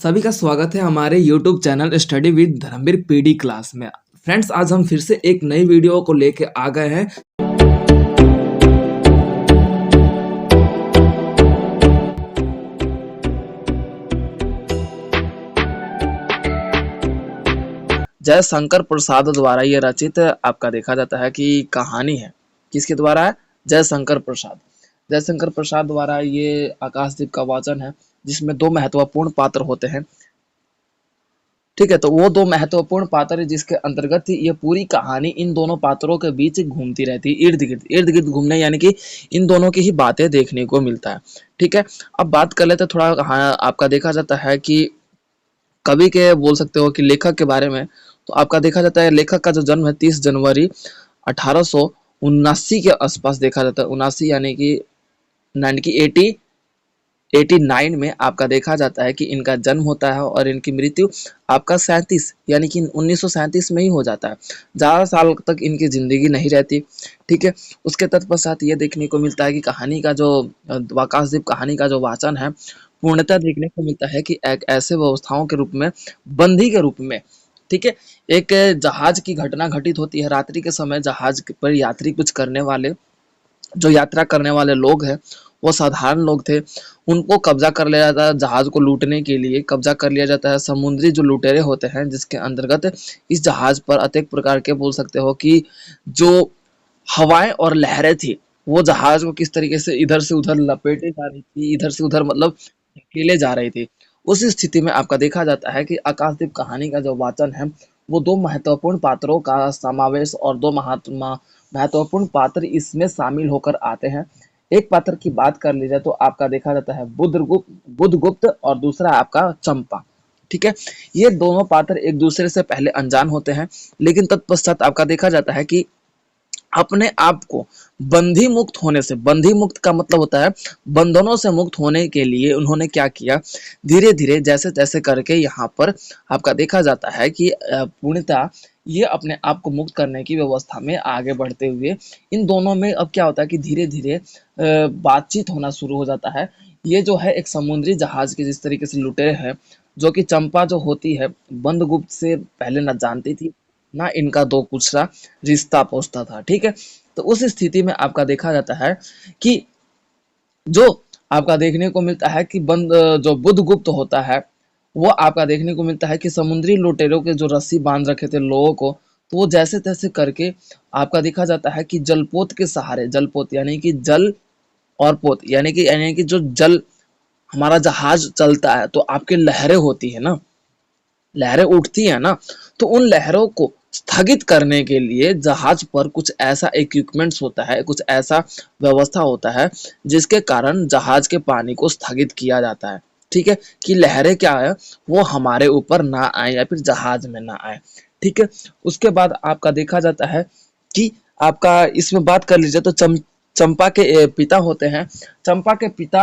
सभी का स्वागत है हमारे YouTube channel study with Dharmveer PD class में। फ्रेंड्स, आज हम फिर से एक नई वीडियो को लेके आ गए हैं। जयशंकर प्रसाद द्वारा ये रचित आपका देखा जाता है कि कहानी है। किसके द्वारा है? जयशंकर प्रसाद। जयशंकर प्रसाद द्वारा ये आकाशदीप का वाचन है, जिसमें दो महत्वपूर्ण पात्र होते हैं। ठीक है, तो वो दो महत्वपूर्ण पात्र जिसके अंतर्गत ये पूरी कहानी इन दोनों पात्रों के बीच घूमती रहती है, इर्द गिर्द घूमने, यानी कि इन दोनों की ही बातें देखने को मिलता है। ठीक है, अब बात कर लेते थोड़ा। हाँ, आपका देखा जाता है कि कवि के बोल सकते हो कि लेखक के बारे में। तो आपका देखा जाता है लेखक का जो जन्म है 30 जनवरी 1879 के आसपास देखा जाता है। 79 यानी कि 89 में आपका देखा जाता है कि इनका जन्म होता है और इनकी मृत्यु आपका 37 यानी कि 1937 में ही हो जाता है। ज़्यादा साल तक इनकी जिंदगी नहीं रहती। ठीक है, उसके तत्पश्चात ये देखने को मिलता है कि कहानी का जो आकाशदीप कहानी का जो वाचन है पूर्णतः देखने को मिलता है कि एक ऐसे व्यवस्थाओं के रूप में, बंदी के रूप में। ठीक है, एक जहाज की घटना घटित होती है। रात्रि के समय जहाज पर यात्री कुछ करने वाले, जो यात्रा करने वाले लोग हैं वो साधारण लोग थे। उनको कब्जा कर लिया जाता है, जहाज को लूटने के लिए कब्जा कर लिया जाता है। समुद्री जो लुटेरे होते हैं, जिसके अंतर्गत इस जहाज पर अनेक प्रकार के बोल सकते हो कि जो हवाएं और लहरें थी, वो जहाज को किस तरीके से इधर से उधर लपेटे जा रही थी, इधर से उधर मतलब धकेले जा रही थी। उस स्थिति में आपका देखा जाता है कि आकाशदीप कहानी का जो वाचन है वो दो महत्वपूर्ण पात्रों का समावेश और दो महत्वपूर्ण पात्र इसमें शामिल होकर आते हैं। एक पात्र की बात कर ली जाए तो आपका देखा जाता है बुद्धगुप्त और दूसरा आपका चंपा। ठीक है, ये दोनों पात्र एक दूसरे से पहले अनजान होते हैं, लेकिन तत्पश्चात आपका देखा जाता है कि अपने आप को बंधी मुक्त होने से, बंधी मुक्त का मतलब होता है बंधनों से मुक्त होने के लिए उन्होंने क्या किया, धीरे धीरे जैसे तैसे करके यहाँ पर आपका देखा जाता है कि पूर्णतः ये अपने आप को मुक्त करने की व्यवस्था में आगे बढ़ते हुए इन दोनों में अब क्या होता है कि धीरे धीरे बातचीत होना शुरू हो जाता है। ये जो है एक समुद्री जहाज के जिस तरीके से लुटेरे हैं, जो कि चंपा जो होती है बंधगुप्त से पहले न जानती थी, ना इनका दो कुछ सा रिश्ता पोषता था। ठीक है, तो उस स्थिति में आपका देखा जाता है कि जो आपका देखने को मिलता है कि जो बुद्धगुप्त होता है वो आपका देखने को मिलता है कि समुद्री लुटेरों के जो रस्सी बांध रखे थे लोगों को, तो वो जैसे तैसे करके आपका देखा जाता है कि जलपोत के सहारे, जलपोत यानी कि जल और पोत यानी कि जो जल हमारा जहाज चलता है तो आपके लहरें होती है ना, लहरें उठती है ना, तो उन लहरों को स्थगित करने के लिए जहाज पर कुछ ऐसा इक्विपमेंट्स होता है, कुछ ऐसा व्यवस्था होता है जिसके कारण जहाज के पानी को स्थगित किया जाता है। ठीक है, कि लहरें क्या है वो हमारे ऊपर ना आए या फिर जहाज में ना आए। ठीक है, उसके बाद आपका देखा जाता है कि आपका इसमें बात कर लीजिए तो चंपा के पिता होते हैं। चंपा के पिता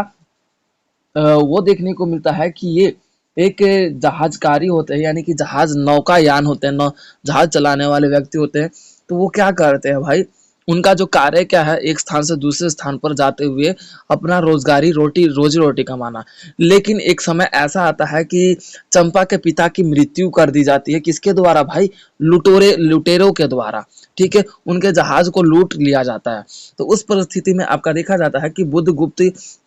वो देखने को मिलता है कि ये एक जहाजकारी होते हैं, यानी कि जहाज नौकायान होते हैं, जहाज चलाने वाले व्यक्ति होते हैं। तो वो क्या करते हैं भाई, उनका जो कार्य क्या है, एक स्थान से दूसरे स्थान पर जाते हुए अपना रोजी रोटी कमाना। लेकिन एक समय ऐसा आता है कि चंपा के पिता की मृत्यु कर दी जाती है। किसके द्वारा भाई? लुटेरों के द्वारा। ठीक है, उनके जहाज को लूट लिया जाता है। तो उस परिस्थिति में आपका देखा जाता है कि बुद्धगुप्त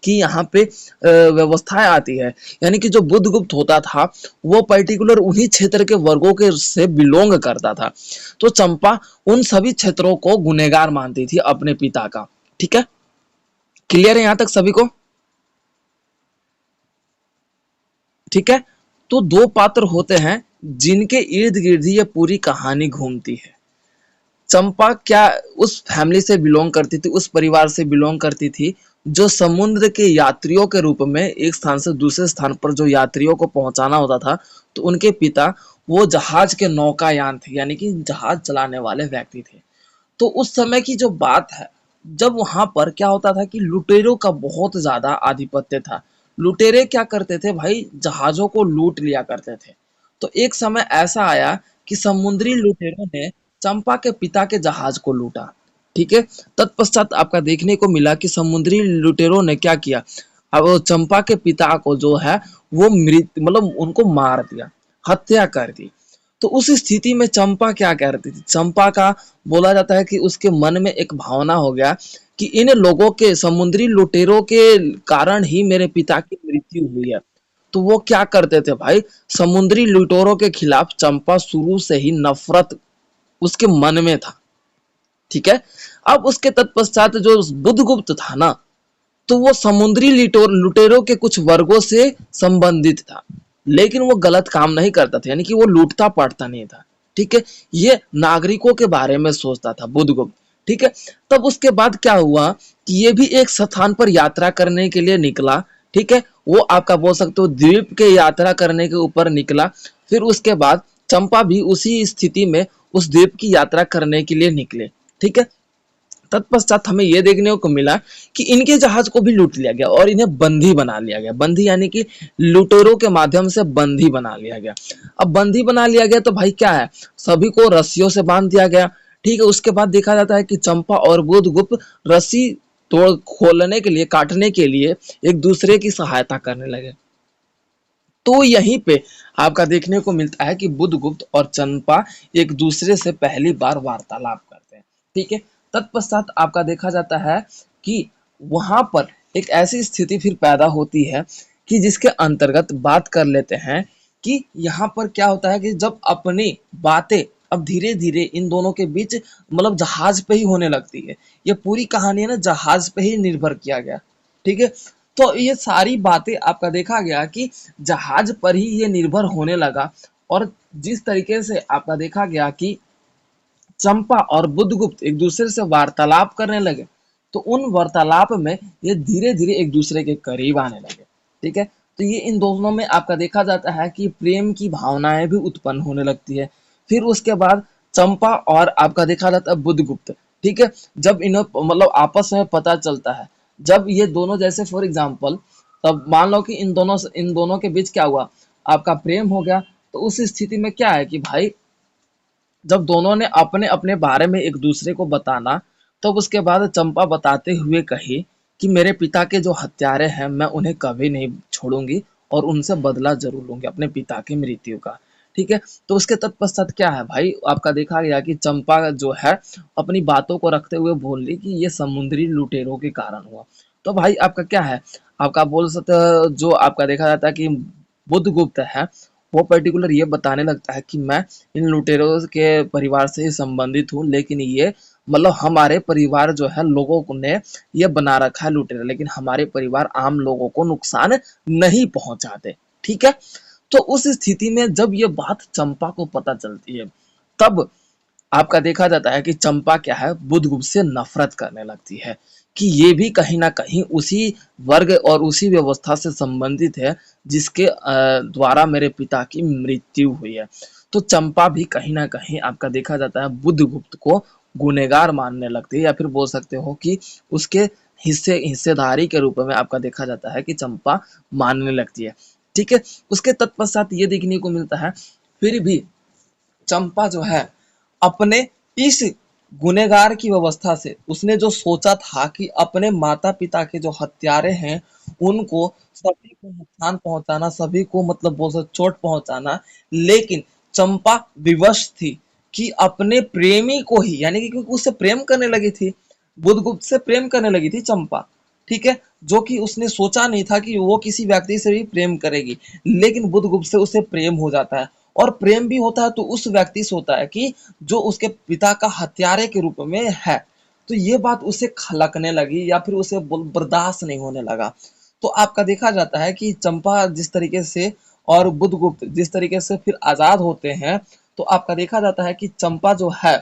की यहाँ पे व्यवस्थाएं आती है, यानी कि जो बुद्धगुप्त होता था वो पर्टिकुलर उन्हीं क्षेत्र के वर्गों के से बिलोंग करता था। तो चंपा उन सभी क्षेत्रों को गुनहगार मानती थी अपने पिता का। ठीक है, क्लियर है यहां तक सभी को? ठीक है, तो दो पात्र होते हैं जिनके इर्द गिर्द ही ये पूरी कहानी घूमती है। चंपा क्या उस फैमिली से बिलोंग करती थी, उस परिवार से बिलोंग करती थी जो समुद्र के यात्रियों के रूप में एक स्थान से दूसरे स्थान पर जो यात्रियों को पहुंचाना होता था, तो उनके पिता वो जहाज के नौकायान थे, यानी कि जहाज चलाने वाले व्यक्ति थे। तो उस समय की जो बात है, जब वहां पर क्या होता था कि लुटेरों का बहुत ज्यादा आधिपत्य था। लुटेरे क्या करते थे भाई, जहाजों को लूट लिया करते थे। तो एक समय ऐसा आया कि समुद्री लुटेरों ने चंपा के पिता के जहाज को लूटा। ठीक है, तत्पश्चात आपका देखने को मिला कि समुद्री लुटेरों ने क्या किया, अब वो चंपा के पिता को जो है वो मृत मतलब उनको मार दिया, हत्या कर दी। तो उस स्थिति में चंपा क्या करती थी, चंपा का बोला जाता है कि उसके मन में एक भावना हो गया कि इन लोगों के समुद्री लुटेरों के कारण ही मेरे पिता की मृत्यु हुई है। तो वो क्या करते थे भाई, समुद्री लुटेरों के खिलाफ चंपा शुरू से ही नफरत उसके मन में था। ठीक है। अब उसके तत्पश्चात जो बुद्धगुप्त था ना, तो वो समुद्री लुटेरों के कुछ वर्गों से संबंधित था, लेकिन वो गलत काम नहीं करता था, यानी कि वो लूटता पाटता नहीं था। ठीक है। ये नागरिकों के बारे में सोचता था बुद्धगुप्त। ठीक है। तब उसके बाद क्या हुआ कि ये भी एक स्थान पर यात्रा करने के लिए निकला। ठीक है। वो आपका बोल सकते हो द्वीप के यात्रा करने के ऊपर निकला। फिर उसके बाद चंपा भी उसी स्थिति में उस द्वीप की यात्रा करने के लिए निकले। ठीक है। तत्पश्चात हमें यह देखने को मिला कि इनके जहाज को भी लूट लिया गया और इन्हें बंदी बना लिया गया। बंदी यानी कि लुटेरों के माध्यम से बंदी बना लिया गया। अब बंदी बना लिया गया तो भाई क्या है, सभी को रस्सियों से बांध दिया गया। ठीक है। उसके बाद देखा जाता है कि चंपा और बुधगुप्त रस्सी तोड़ खोलने के लिए, काटने के लिए एक दूसरे की सहायता करने लगे। तो यहीं पे आपका देखने को मिलता है कि बुधगुप्त और चंपा एक दूसरे से पहली बार वार्तालाप करते हैं। ठीक है। तत्पश्चात आपका देखा जाता है कि वहां पर एक ऐसी स्थिति फिर पैदा होती है कि जिसके अंतर्गत बात कर लेते हैं कि यहाँ पर क्या होता है कि जब अपनी बातें अब धीरे धीरे इन दोनों के बीच मतलब जहाज पे ही होने लगती है। ये पूरी कहानी है ना जहाज पे ही निर्भर किया गया। ठीक है। तो ये सारी बातें आपका देखा गया कि जहाज पर ही ये निर्भर होने लगा। और जिस तरीके से आपका देखा गया कि चंपा और बुद्धगुप्त एक दूसरे से वार्तालाप करने लगे, तो उन वार्तालाप में ये धीरे धीरे एक दूसरे के करीब आने लगे। ठीक है। तो ये इन दोनों में आपका देखा जाता है कि प्रेम की भावनाएं भी उत्पन्न होने लगती है। फिर उसके बाद चंपा और आपका देखा जाता है बुद्धगुप्त। ठीक है। जब इन्हें मतलब आपस में पता चलता है, जब ये दोनों जैसे फॉर एग्जाम्पल, तब मान लो कि इन दोनों के बीच क्या हुआ, आपका प्रेम हो गया। तो उस स्थिति में क्या है कि भाई जब दोनों ने अपने अपने बारे में एक दूसरे को बताना, तब तो उसके बाद चंपा बताते हुए कही कि मेरे पिता के जो हत्यारे हैं मैं उन्हें कभी नहीं छोड़ूंगी और उनसे बदला जरूर लूंगी अपने पिता की मृत्यु का। ठीक है। तो उसके तत्पश्चात क्या है भाई, आपका देखा गया कि चंपा जो है अपनी बातों को रखते हुए बोल रही कि ये समुद्री लुटेरों के कारण हुआ। तो भाई आपका क्या है, आपका बोल सकते हो जो आपका देखा जाता है कि बुद्धगुप्त है, वो पर्टिकुलर ये बताने लगता है कि मैं इन लुटेरों के परिवार से ही संबंधित हूँ, लेकिन ये मतलब हमारे परिवार जो है लोगों ने ये बना रखा है लुटेरा, लेकिन हमारे परिवार आम लोगों को नुकसान नहीं पहुंचाते। ठीक है। तो उस स्थिति में जब ये बात चंपा को पता चलती है, तब आपका देखा जाता है कि चंपा क्या है बुधगुप्त से नफरत करने लगती है कि ये भी कहीं ना कहीं उसी वर्ग और उसी व्यवस्था से संबंधित है जिसके द्वारा मेरे पिता की मृत्यु हुई है। तो चंपा भी कहीं ना कहीं आपका देखा जाता है बुधगुप्त को गुनहगार मानने लगती है, या फिर बोल सकते हो कि उसके हिस्सेदारी के रूप में आपका देखा जाता है कि चंपा मानने लगती है। ठीक है। उसके तत्पश्चात ये देखने को मिलता है फिर भी चंपा जो है अपने इस गुनहगार की व्यवस्था से उसने जो सोचा था कि अपने माता पिता के जो हत्यारे हैं उनको सभी को नुकसान पहुंचाना, सभी को मतलब बोल सकते चोट पहुंचाना, लेकिन चंपा विवश थी कि अपने प्रेमी को ही, यानी कि क्योंकि उससे प्रेम करने लगी थी, बुधगुप्त से प्रेम करने लगी थी चंपा। ठीक है। जो कि उसने सोचा नहीं था कि वो किसी व्यक्ति से भी प्रेम करेगी, लेकिन बुधगुप्त से उसे प्रेम हो जाता है। और प्रेम भी होता है तो उस व्यक्ति से होता है कि जो उसके पिता का हत्यारे के रूप में है। तो ये बात उसे खलकने लगी या फिर उसे बर्दाश्त नहीं होने लगा। तो आपका देखा जाता है कि चंपा जिस तरीके से और बुधगुप्त जिस तरीके से फिर आजाद होते हैं, तो आपका देखा जाता है कि चंपा जो है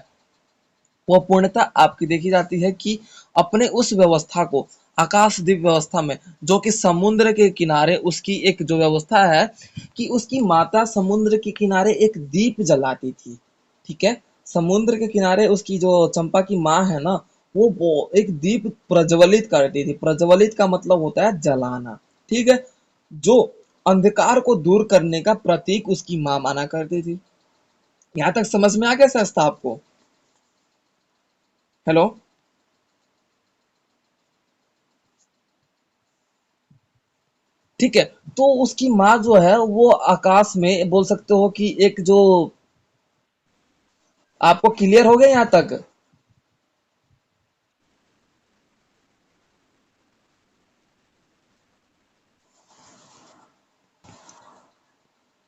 वो पूर्णतः आपकी देखी जाती है कि अपने उस व्यवस्था को आकाशदीप व्यवस्था में, जो कि समुद्र के किनारे उसकी एक जो व्यवस्था है कि उसकी माता समुद्र के किनारे एक दीप जलाती थी। ठीक है। समुद्र के किनारे उसकी जो चंपा की माँ है ना, वो एक दीप प्रज्वलित करती थी। प्रज्वलित का मतलब होता है जलाना। ठीक है। जो अंधकार को दूर करने का प्रतीक उसकी माँ माना करती थी। यहाँ तक समझ में आ गया सस्ता आपको? हेलो। ठीक है। तो उसकी माँ जो है वो आकाश में बोल सकते हो कि एक जो, आपको क्लियर हो गया यहाँ तक?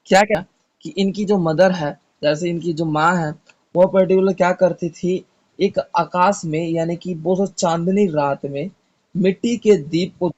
क्या क्या कि इनकी जो मदर है, जैसे इनकी जो माँ है, वो पर्टिकुलर क्या करती थी, एक आकाश में यानी कि वो चांदनी रात में मिट्टी के दीप को,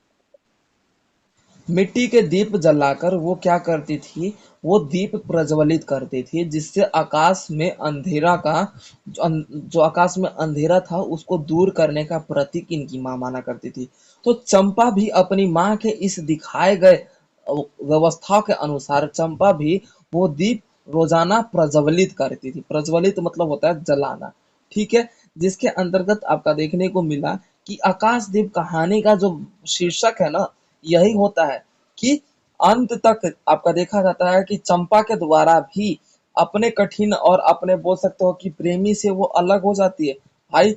मिट्टी के दीप जलाकर वो क्या करती थी, वो दीप प्रज्वलित करती थी, जिससे आकाश में अंधेरा का जो आकाश में अंधेरा था उसको दूर करने का प्रतीक इनकी माँ माना करती थी। तो चंपा भी अपनी माँ के इस दिखाए गए व्यवस्था के अनुसार चंपा भी वो दीप रोजाना प्रज्वलित करती थी। प्रज्वलित मतलब होता है जलाना, ठीक है। जिसके अंतर्गत आपका देखने को मिला कि आकाशदीप कहानी का जो शीर्षक है ना, यही होता है कि अंत तक आपका देखा जाता है कि चंपा के द्वारा भी अपने कठिन और अपने बोल सकते हो कि प्रेमी से वो अलग हो जाती है। भाई,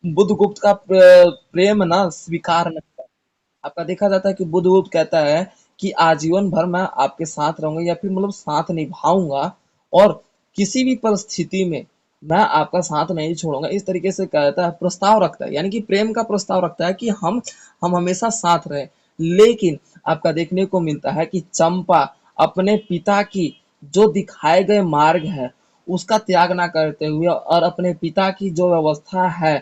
बुद्धगुप्त का प्रेम ना स्वीकार नहीं था। आपका देखा जाता है कि बुद्धगुप्त कहता है कि आजीवन भर मैं आपके साथ रहूंगा या फिर मतलब साथ निभाऊंगा, और किसी भी परिस्थिति में मैं आपका साथ नहीं छोड़ूंगा, इस तरीके से कहता है, प्रस्ताव रखता है, यानी कि प्रेम का प्रस्ताव रखता है कि हम हमेशा साथ रहे। लेकिन आपका देखने को मिलता है कि चंपा अपने पिता की जो दिखाए गए मार्ग है उसका त्याग ना करते हुए और अपने पिता की जो व्यवस्था है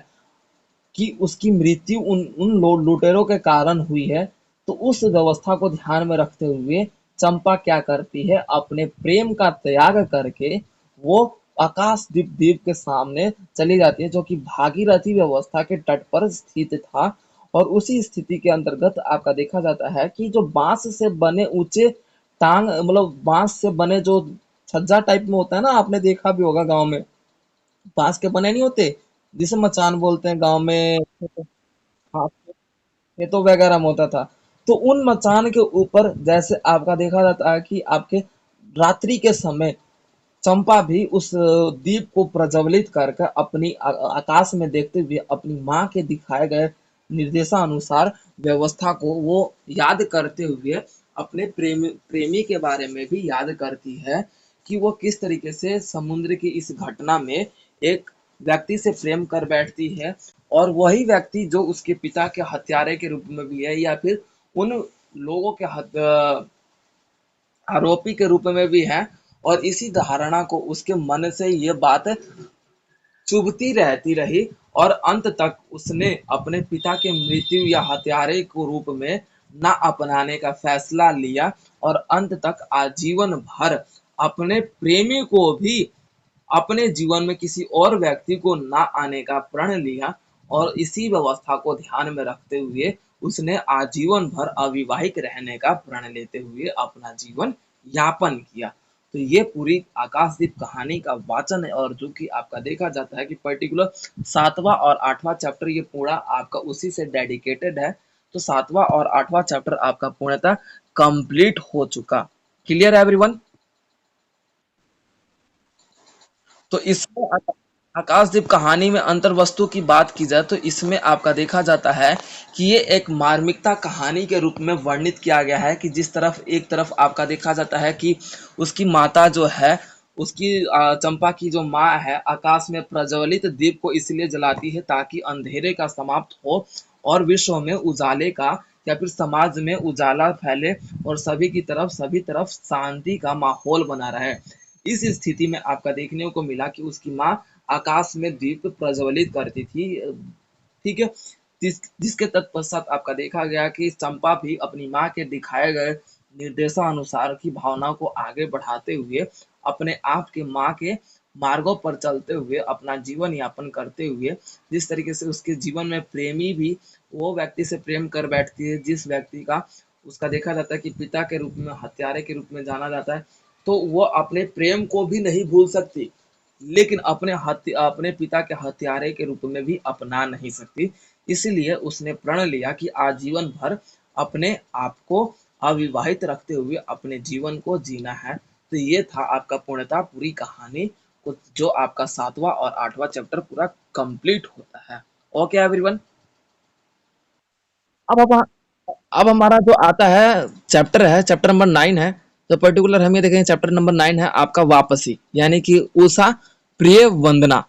कि उसकी मृत्यु उन उन लुटेरों के कारण हुई है, तो उस व्यवस्था को ध्यान में रखते हुए चंपा क्या करती है, अपने प्रेम का त्याग करके वो आकाशदीप द्वीप के सामने चली जाती है, जो कि भागीरथी व्यवस्था के तट पर स्थित था। और उसी स्थिति के अंतर्गत आपका देखा जाता है कि जो बांस से बने ऊंचे टांग, मतलब बांस से बने जो छज्जा टाइप में होता है ना, आपने देखा भी होगा गांव में, बांस के बने नहीं होते जिसे मचान बोलते हैं गांव में। हाँ, खेतों वगैरह में होता था। तो उन मचान के ऊपर जैसे आपका देखा जाता है कि आपके रात्रि के समय चंपा भी उस दीप को प्रज्वलित करके अपनी आकाश में देखते हुए अपनी माँ के दिखाए गए निर्देशानुसार व्यवस्था को वो याद करते हुए अपने प्रेमी के बारे में भी याद करती है कि वो किस तरीके से समुद्र की इस घटना में एक व्यक्ति से प्रेम कर बैठती है, और वही व्यक्ति जो उसके पिता के हत्यारे के रूप में भी है या फिर उन लोगों के आरोपी के रूप में भी है। और इसी धारणा को उसके मन से ये बात चुभती रहती रही, और अंत तक उसने अपने पिता के मृत्यु या हत्यारे को रूप में न अपनाने का फैसला लिया, और अंत तक आजीवन भर अपने प्रेमी को भी अपने जीवन में किसी और व्यक्ति को ना आने का प्रण लिया, और इसी व्यवस्था को ध्यान में रखते हुए उसने आजीवन भर अविवाहित रहने का प्रण लेते हुए अपना जीवन यापन किया। तो ये पूरी आकाशदीप कहानी का वाचन है, और जो कि आपका देखा जाता है कि पर्टिकुलर सातवां और आठवां चैप्टर ये पूरा आपका उसी से डेडिकेटेड है। तो सातवां और आठवां चैप्टर आपका पूर्णतः कंप्लीट हो चुका। क्लियर है एवरीवन? तो इसमें आकाशदीप कहानी में अंतर्वस्तु की बात की जाए तो इसमें आपका देखा जाता है कि ये एक मार्मिकता कहानी के रूप में वर्णित किया गया है, कि जिस तरफ एक तरफ आपका देखा जाता है कि उसकी माता जो है, उसकी चंपा की जो माँ है आकाश में प्रज्वलित दीप को इसलिए जलाती है ताकि अंधेरे का समाप्त हो और विश्व में उजाले का या फिर समाज में उजाला फैले और सभी तरफ शांति का माहौल बना रहे। इस स्थिति में आपका देखने को मिला कि उसकी माँ आकाश में दीप प्रज्वलित करती थी, ठीक है। जिसके तत्पश्चात आपका देखा गया कि चंपा भी अपनी माँ के दिखाए गए निर्देशानुसार की भावना को आगे बढ़ाते हुए अपने आप के माँ के मार्गों पर चलते हुए अपना जीवन यापन करते हुए, जिस तरीके से उसके जीवन में प्रेमी भी वो व्यक्ति से प्रेम कर बैठती है जिस व्यक्ति का उसका देखा जाता है कि पिता के रूप में हत्यारे के रूप में जाना जाता है। तो वो अपने प्रेम को भी नहीं भूल सकती, लेकिन अपने पिता के हत्यारे के रूप में भी अपना नहीं सकती। इसलिए उसने प्रण लिया कि आजीवन भर अपने आप को अविवाहित रखते हुए अपने जीवन को जीना है। तो ये था आपका पूर्णतः पूरी कहानी को, जो आपका सातवां और आठवां चैप्टर पूरा कंप्लीट होता है। Okay everyone. अब अब हमारा जो आता है चैप्टर है, चैप्टर नंबर 9 है। तो पर्टिकुलर हम ये देखेंगे, चैप्टर नंबर 9 है आपका वापसी, यानी कि उषा प्रिय वंदना,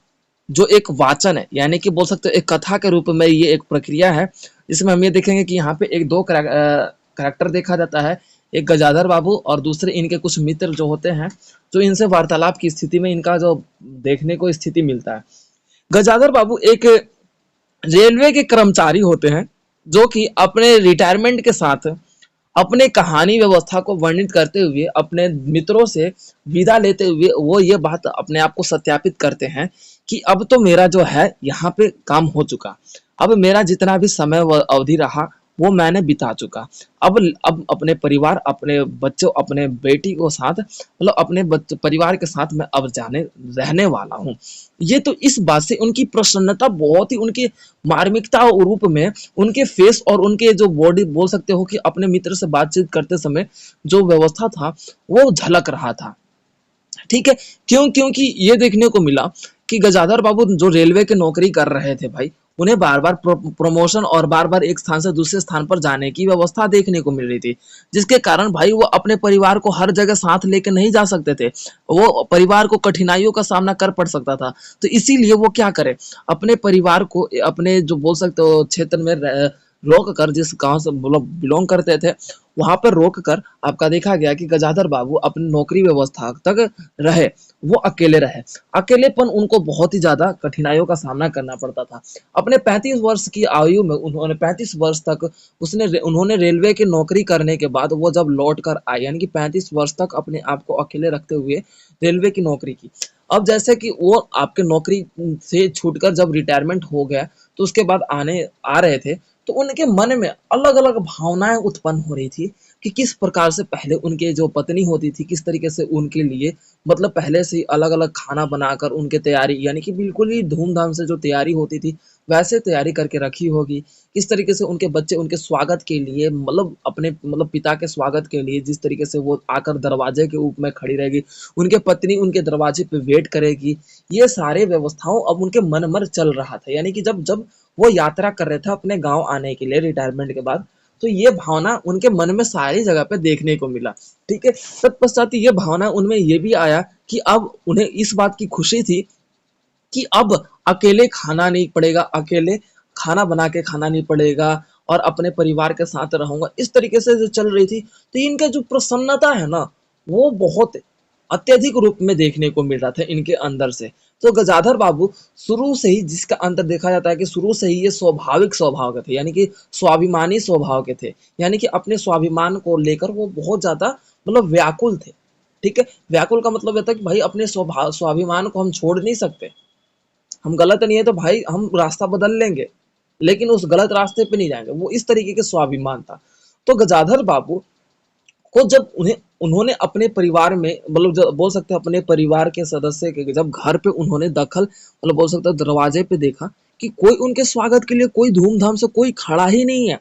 जो एक वाचन है, यानी कि बोल सकते हो एक कथा के रूप में ये एक प्रक्रिया है, जिसमें हम ये देखेंगे कि यहाँ पे एक दो करैक्टर देखा जाता है, एक गजाधर बाबू और दूसरे इनके कुछ मित्र जो होते हैं, जो इनसे वार्तालाप की स्थिति में इनका जो देखने को स्थिति मिलता है। गजाधर बाबू एक रेलवे के कर्मचारी होते हैं, जो कि अपने रिटायरमेंट के साथ अपने कहानी व्यवस्था को वर्णित करते हुए अपने मित्रों से विदा लेते हुए वो ये बात अपने आप को सत्यापित करते हैं कि अब तो मेरा जो है यहाँ पे काम हो चुका, अब मेरा जितना भी समय अवधि रहा वो मैंने बिता चुका। अब अपने परिवार, अपने बच्चों, अपने बेटी को साथ, मतलब अपने परिवार के साथ मैं अब जाने रहने वाला हूँ। ये तो इस बात से उनकी प्रसन्नता बहुत ही, उनकी मार्मिकता रूप में उनके फेस और उनके जो बॉडी, बोल सकते हो कि अपने मित्र से बातचीत करते समय जो व्यवस्था था वो झलक रहा था। ठीक है, क्यों? क्योंकि ये देखने को मिला कि गजाधर बाबू जो रेलवे की नौकरी कर रहे थे भाई, उन्हें बार बार प्रमोशन और बार बार एक स्थान से दूसरे स्थान पर जाने की व्यवस्था देखने को मिल रही थी, जिसके कारण भाई वो अपने परिवार को हर जगह साथ लेकर नहीं जा सकते थे, वो परिवार को कठिनाइयों का सामना कर पड़ सकता था। तो इसीलिए वो क्या करे, अपने परिवार को अपने जो बोल सकते हो क्षेत्र में रोक कर, जिस गांव से बिलोंग करते थे वहां पर रोक कर आपका देखा गया कि गजाधर बाबू अपनी नौकरी व्यवस्था तक रहे, वो अकेले रहे। अकेलेपन उनको बहुत ही ज्यादा कठिनाइयों का सामना करना पड़ता था। अपने 35 वर्ष की आयु में उन्होंने 35 वर्ष तक उन्होंने रेलवे की नौकरी करने के बाद वो जब लौट कर आए, यानी कि 35 वर्ष तक अपने आप को अकेले रखते हुए रेलवे की नौकरी की। अब जैसे कि वो आपके नौकरी से छूटकर जब रिटायरमेंट हो गया, तो उसके बाद आने आ रहे थे, तो उनके मन में अलग अलग भावनाएं उत्पन्न हो रही थी कि किस प्रकार से पहले उनके जो पत्नी होती थी, किस तरीके से उनके लिए मतलब पहले से ही अलग अलग खाना बनाकर उनके तैयारी, यानी कि बिल्कुल ही धूमधाम से जो तैयारी होती थी वैसे तैयारी करके रखी होगी। किस तरीके से उनके बच्चे उनके स्वागत के लिए, मतलब अपने मतलब पिता के स्वागत के लिए जिस तरीके से वो आकर दरवाजे के ऊपर में खड़ी रहेगी, उनके पत्नी उनके दरवाजे पे वेट करेगी, ये सारे व्यवस्थाओं अब उनके मन में चल रहा था। यानी कि जब जब वो यात्रा कर रहे थे अपने गांव आने के लिए रिटायरमेंट के बाद, तो ये भावना उनके मन में सारी जगह पे देखने को मिला। ठीक है, तत्पश्चात ये भावना उनमें ये भी आया कि अब उन्हें इस बात की खुशी थी कि अब अकेले खाना नहीं पड़ेगा, अकेले खाना बना के खाना नहीं पड़ेगा और अपने परिवार के साथ रहूंगा, इस तरीके से जो चल रही थी। तो इनका जो प्रसन्नता है ना, वो बहुत अत्यधिक रूप में देखने को मिल रहा था इनके अंदर से। तो गजाधर बाबू शुरू से ही, जिसका अंतर देखा जाता है कि शुरू से ही ये स्वाभाविक स्वभाव के थे, यानी कि स्वाभिमानी स्वभाव के थे, यानी कि अपने स्वाभिमान को लेकर वो बहुत ज्यादा मतलब व्याकुल थे। ठीक है, व्याकुल का मतलब ये था कि भाई अपने स्वभाव स्वाभिमान को हम छोड़ नहीं सकते, हम गलत नहीं है तो भाई हम रास्ता बदल लेंगे, लेकिन उस गलत रास्ते पे नहीं जाएंगे, वो इस तरीके के स्वाभिमान था। तो गजाधर बाबू को जब उन्होंने अपने परिवार में, मतलब बोल सकते हैं अपने परिवार के सदस्य के जब घर पे उन्होंने दखल, मतलब बोल सकते हैं दरवाजे पे देखा कि कोई उनके स्वागत के लिए कोई धूमधाम से कोई खड़ा ही नहीं है,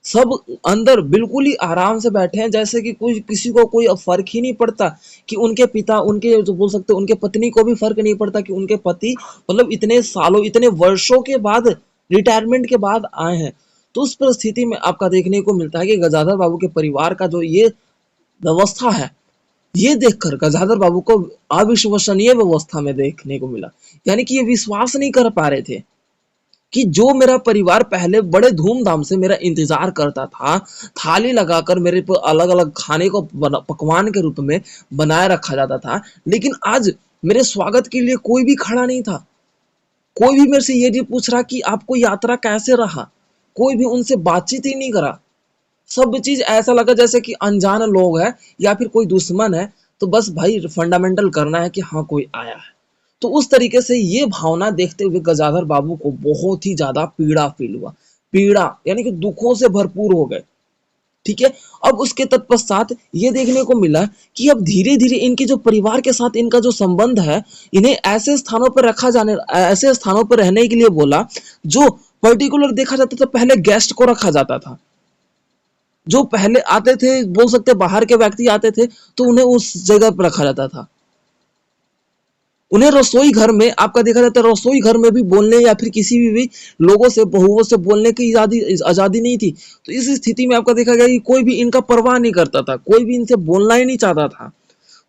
सब अंदर बिल्कुल ही आराम से बैठे हैं, जैसे कि कोई किसी को कोई फर्क ही नहीं पड़ता कि उनके पिता, उनके जो बोल सकते हैं उनके पत्नी को भी फर्क नहीं पड़ता कि उनके पति मतलब इतने सालों इतने वर्षों के बाद रिटायरमेंट के बाद आए हैं। तो उस परिस्थिति में आपका देखने को मिलता है कि गजाधर बाबू के परिवार का जो ये व्यवस्था है, ये देखकर गजाधर बाबू को अविश्वसनीय व्यवस्था में देखने को मिला। यानी कि ये विश्वास नहीं कर पा रहे थे कि जो मेरा परिवार पहले बड़े धूमधाम से मेरा इंतजार करता था, थाली लगाकर मेरे पर अलग अलग खाने को पकवान के रूप में बनाए रखा जाता था, लेकिन आज मेरे स्वागत के लिए कोई भी खड़ा नहीं था, कोई भी मेरे से ये नहीं पूछ रहा कि आपको यात्रा कैसे रहा, कोई भी उनसे बातचीत ही नहीं करा। सब चीज ऐसा लगा जैसे कि अनजान लोग है या फिर कोई दुश्मन है, तो बस भाई फंडामेंटल करना है कि हाँ कोई आया है। तो उस तरीके से ये भावना देखते हुए गजाधर बाबू को बहुत ही ज्यादा पीड़ा फील हुआ, पीड़ा यानी कि दुखों से भरपूर हो गए। ठीक है, अब उसके तत्पश्चात ये देखने को मिला कि अब धीरे धीरे इनके जो परिवार के साथ इनका जो संबंध है, इन्हें ऐसे स्थानों पर रखा जाने, ऐसे स्थानों पर रहने के लिए बोला जो पर्टिकुलर देखा जाता था पहले गेस्ट को रखा जाता था। जो पहले आते थे, बोल सकते बाहर के व्यक्ति आते थे, तो उन्हें उस जगह पर रखा जाता था। उन्हें रसोई घर में आपका देखा जाता है, रसोई घर में भी बोलने या फिर किसी भी लोगों से, बहुओं से बोलने की आजादी नहीं थी। तो इस स्थिति में आपका देखा गया कि कोई भी इनका परवाह नहीं करता था, कोई भी इनसे बोलना ही नहीं चाहता था।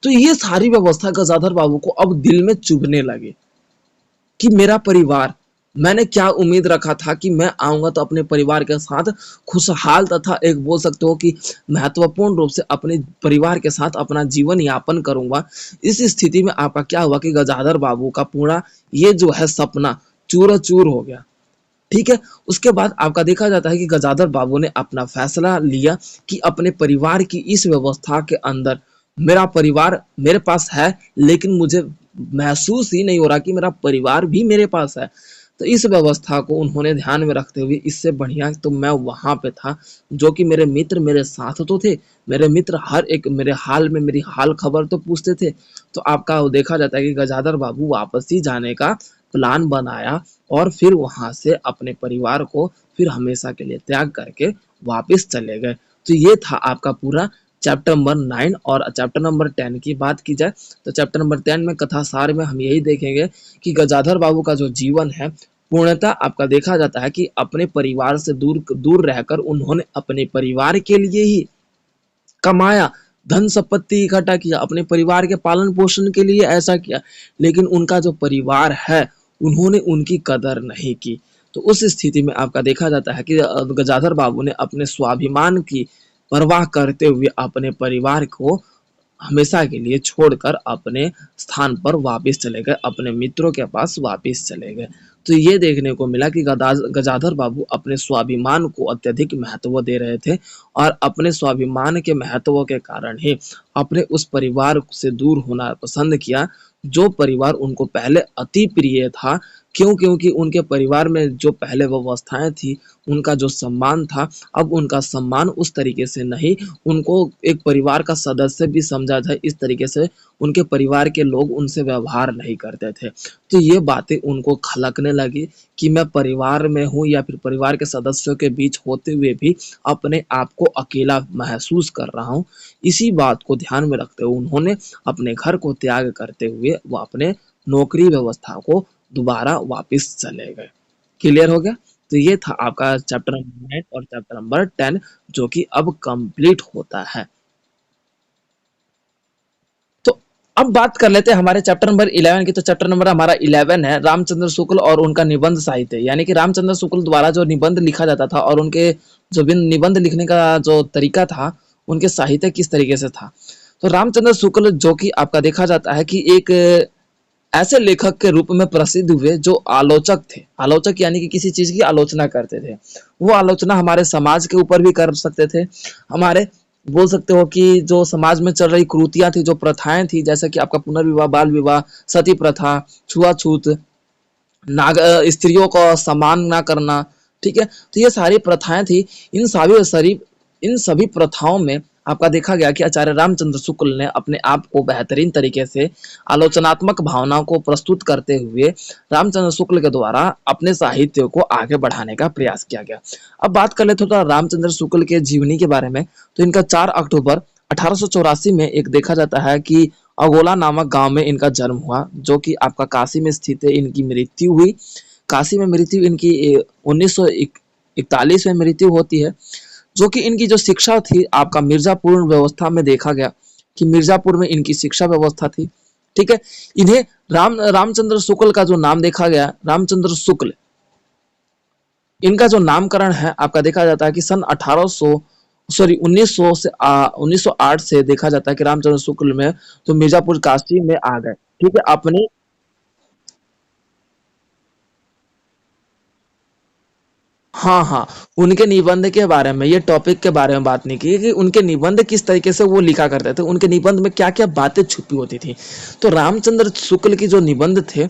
तो ये सारी व्यवस्था गजाधर बाबू को अब दिल में चुभने लगी कि मेरा परिवार, मैंने क्या उम्मीद रखा था कि मैं आऊंगा तो अपने परिवार के साथ खुशहाल तथा एक बोल सकते हो कि महत्वपूर्ण रूप से अपने परिवार के साथ अपना जीवन यापन करूंगा। इस स्थिति में आपका क्या हुआ कि गजाधर बाबू का पूरा ये जो है सपना चूर चूर हो गया। ठीक है, उसके बाद आपका देखा जाता है कि गजाधर बाबू ने अपना फैसला लिया कि अपने परिवार की इस व्यवस्था के अंदर, मेरा परिवार मेरे पास है लेकिन मुझे महसूस ही नहीं हो रहा कि मेरा परिवार भी मेरे पास है। तो इस व्यवस्था को उन्होंने ध्यान में रखते हुए इससे बढ़िया तो मैं वहां पे था, जो कि मेरे मित्र मेरे साथ तो थे, मेरे मित्र हर एक मेरे हाल में मेरी हाल खबर तो पूछते थे। तो आपका देखा जाता है कि गजाधर बाबू वापस ही जाने का प्लान बनाया और फिर वहां से अपने परिवार को फिर हमेशा के लिए त्याग करके वापस चले गए। तो ये था आपका पूरा चैप्टर नंबर 9। और चैप्टर नंबर 10 की बात की जाए तो चैप्टर नंबर 10 में कथा सार में हम यही देखेंगे कि गजाधर बाबू का जो जीवन है पूर्णतः आपका देखा जाता है कि अपने परिवार से दूर दूर रहकर उन्होंने अपने परिवार के लिए ही कमाया, धन संपत्ति इकट्ठा किया, अपने परिवार के पालन पोषण के लिए ऐसा किया, लेकिन उनका जो परिवार है उन्होंने उनकी कदर नहीं की। तो उस स्थिति में आपका देखा जाता है कि गजाधर बाबू ने अपने स्वाभिमान की परवाह करते हुए अपने परिवार को हमेशा के लिए छोड़कर अपने स्थान पर वापस चले गए, अपने मित्रों के पास वापस चले गए। तो ये देखने को मिला कि गजाधर बाबू अपने स्वाभिमान को अत्यधिक महत्व दे रहे थे और अपने स्वाभिमान के महत्व के कारण ही अपने उस परिवार से दूर होना पसंद किया, जो परिवार उनको पहले अति प्रिय था। क्यों? क्योंकि उनके परिवार में जो पहले व्यवस्थाएं थी, उनका जो सम्मान था, अब उनका सम्मान उस तरीके से नहीं, उनको एक परिवार का सदस्य भी समझा जाए इस तरीके से उनके परिवार के लोग उनसे व्यवहार नहीं करते थे। तो ये बातें उनको खलकने लगी कि मैं परिवार में हूँ या फिर परिवार के सदस्यों के बीच होते हुए भी अपने आप को अकेला महसूस कर रहा हूँ। इसी बात को ध्यान में रखते हुए उन्होंने अपने घर को त्याग करते हुए वो अपने नौकरी व्यवस्था को दोबारा वापस चले गए। क्लियर हो गया? तो ये था आपका चैप्टर नंबर 9 और चैप्टर नंबर 10, जो कि अब कंप्लीट होता है। तो अब बात कर लेते हैं हमारे चैप्टर नंबर 11 की। तो चैप्टर नंबर हमारा 11 है रामचंद्र शुक्ल और उनका निबंध साहित्य, यानी कि रामचंद्र शुक्ल द्वारा जो निबंध लिखा जाता था और उनके जो निबंध लिखने का जो तरीका था, उनके साहित्य किस तरीके से था। तो रामचंद्र शुक्ल जो कि आपका देखा जाता है कि एक ऐसे लेखक के रूप में प्रसिद्ध हुए जो आलोचक थे। आलोचक यानी कि किसी चीज की आलोचना करते थे। वो आलोचना हमारे समाज के ऊपर भी कर सकते थे, हमारे बोल सकते हो कि जो समाज में चल रही कुरीतियां थी, जो प्रथाएं थी, जैसे कि आपका पुनर्विवाह, बाल विवाह, सती प्रथा, छुआछूत, नाग स्त्रियों को सम्मान ना करना, ठीक है, तो ये सारी प्रथाएं थी। इन सभी प्रथाओं में आपका देखा गया कि आचार्य रामचंद्र शुक्ल ने अपने आप को बेहतरीन तरीके से आलोचनात्मक भावनाओं को प्रस्तुत करते हुए रामचंद्र शुक्ल के द्वारा अपने साहित्य को आगे बढ़ाने का प्रयास किया गया। अब बात कर लेते थोड़ा रामचंद्र शुक्ल के जीवनी के बारे में। तो इनका 4 अक्टूबर 1884 में एक देखा जाता है कि अगोला नामक गांव में इनका जन्म हुआ, जो कि आपका काशी में स्थित है। इनकी मृत्यु हुई काशी में, मृत्यु इनकी 1941 में मृत्यु होती है। जो कि इनकी जो शिक्षा थी आपका मिर्जापुर व्यवस्था में देखा गया कि मिर्जापुर में इनकी शिक्षा व्यवस्था थी। ठीक है, इन्हें रामचंद्र शुक्ल का जो नाम देखा गया, रामचंद्र शुक्ल, इनका जो नामकरण है आपका देखा जाता है कि सन 1900 से 1908 से देखा जाता है कि रामचंद्र शुक्ल में तो मिर्जापुर काशी में आ गए। ठीक है, अपने हाँ हाँ, उनके निबंध के बारे में, ये टॉपिक के बारे में बात नहीं की कि उनके निबंध किस तरीके से वो लिखा करते थे, उनके निबंध में क्या क्या बातें छुपी होती थी। तो रामचंद्र शुक्ल की जो निबंध थे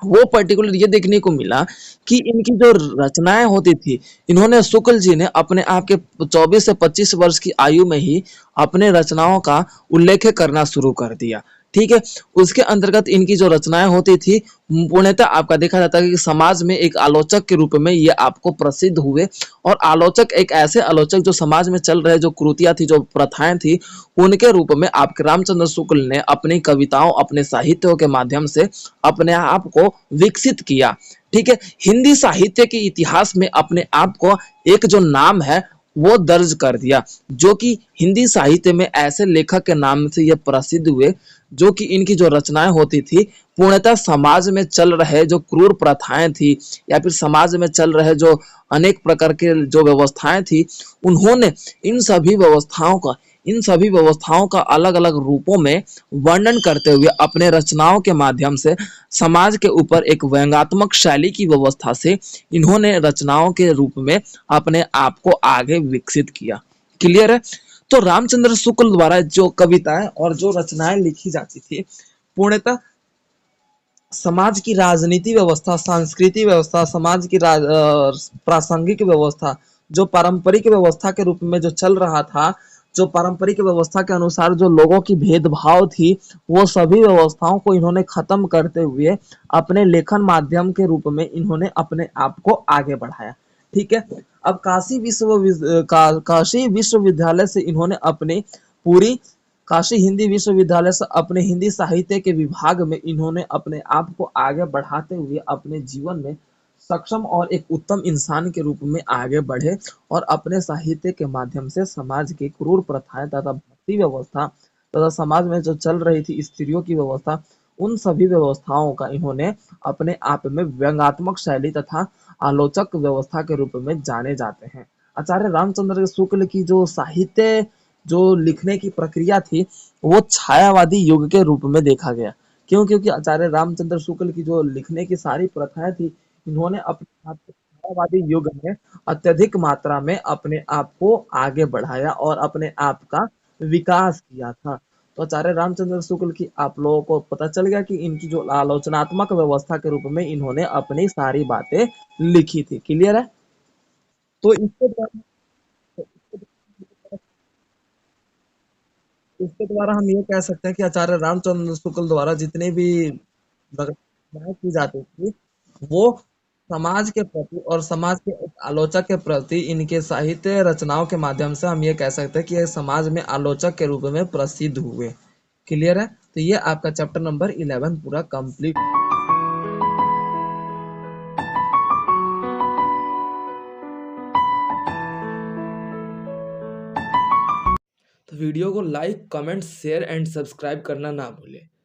वो पर्टिकुलर ये देखने को मिला कि इनकी जो रचनाएं होती थी, इन्होंने शुक्ल जी ने अपने आप के 24 से 25 वर्ष की आयु में ही अपने रचनाओं का उल्लेख करना शुरू कर दिया। ठीक है। उसके अंतर्गत इनकी जो रचनाएं होती थी पूर्णतः आपका देखा जाता है कि समाज में एक आलोचक के रूप में ये आपको प्रसिद्ध हुए। और आलोचक एक ऐसे आलोचक जो समाज में चल रहे जो कुरीतियां थी, जो प्रथाएं थी, उनके रूप में आपके रामचंद्र शुक्ल ने अपनी कविताओं, अपने साहित्यों के माध्यम से अपने आप को विकसित किया। ठीक है। हिंदी साहित्य के इतिहास में अपने आप को एक जो नाम है वो दर्ज कर दिया, जो कि हिंदी साहित्य में ऐसे लेखक के नाम से ये प्रसिद्ध हुए जो कि इनकी जो रचनाएं होती थी पूर्णतः समाज में चल रहे जो क्रूर प्रथाएं थी या फिर समाज में चल रहे जो अनेक प्रकार के जो व्यवस्थाएं थी, उन्होंने इन सभी व्यवस्थाओं का अलग अलग रूपों में वर्णन करते हुए अपने रचनाओं के माध्यम से समाज के ऊपर एक व्यंग्यात्मक शैली की व्यवस्था से इन्होंने रचनाओं के रूप में अपने आप को आगे विकसित किया। क्लियर है। तो रामचंद्र शुक्ल द्वारा जो कविताएं और जो रचनाएं लिखी जाती थी पूर्णतः समाज की राजनीति व्यवस्था, सांस्कृतिक व्यवस्था, समाज की प्रासंगिक व्यवस्था, जो पारंपरिक व्यवस्था के रूप में जो चल रहा था, जो पारंपरिक व्यवस्था के अनुसार जो लोगों की भेदभाव थी, वो सभी व्यवस्थाओं को इन्होंने खत्म करते हुए अपने लेखन माध्यम के रूप में इन्होंने अपने आप को आगे बढ़ाया। ठीक है। अब काशी विश्वविद्यालय से इन्होंने अपनी पूरी काशी हिंदी विश्वविद्यालय से अपने हिंदी साहित्य के विभाग में इन्होंने अपने आप को आगे बढ़ाते हुए अपने जीवन में सक्षम और एक उत्तम इंसान के रूप में आगे बढ़े और अपने साहित्य के माध्यम से समाज की क्रूर प्रथाएं तथा भक्ति व्यवस्था तथा समाज में जो चल रही थी स्त्रियों की व्यवस्था, उन सभी व्यवस्थाओं का इन्होंने अपने आप में व्यंग्यात्मक शैली तथा आलोचक व्यवस्था के रूप में जाने जाते हैं। आचार्य रामचंद्र शुक्ल की जो साहित्य जो लिखने की प्रक्रिया थी वो छायावादी युग के रूप में देखा गया। क्यों? क्योंकि आचार्य रामचंद्र शुक्ल की जो लिखने की सारी प्रथाएं थी, इन्होंने अपने आप को छायावादी युग में अत्यधिक मात्रा में अपने आप को आगे बढ़ाया और अपने आप का विकास किया था। तो आचार्य रामचंद्र शुक्ल की आप लोगों को पता चल गया कि इनकी जो आलोचनात्मक व्यवस्था के रूप में इन्होंने अपनी सारी बातें लिखी थी। क्लियर है। तो इसके द्वारा हम ये कह सकते हैं कि आचार्य रामचंद्र शुक्ल द्वारा जितने भी रचनाएं की जाती थी वो समाज के प्रति और समाज के एक आलोचक के प्रति इनके साहित्य रचनाओं के माध्यम से हम ये कह सकते हैं कि ये समाज में आलोचक के रूप में प्रसिद्ध हुए। क्लियर है। तो ये आपका चैप्टर नंबर 11 पूरा कंप्लीट। तो वीडियो को like, comment, share and subscribe करना ना भूलें।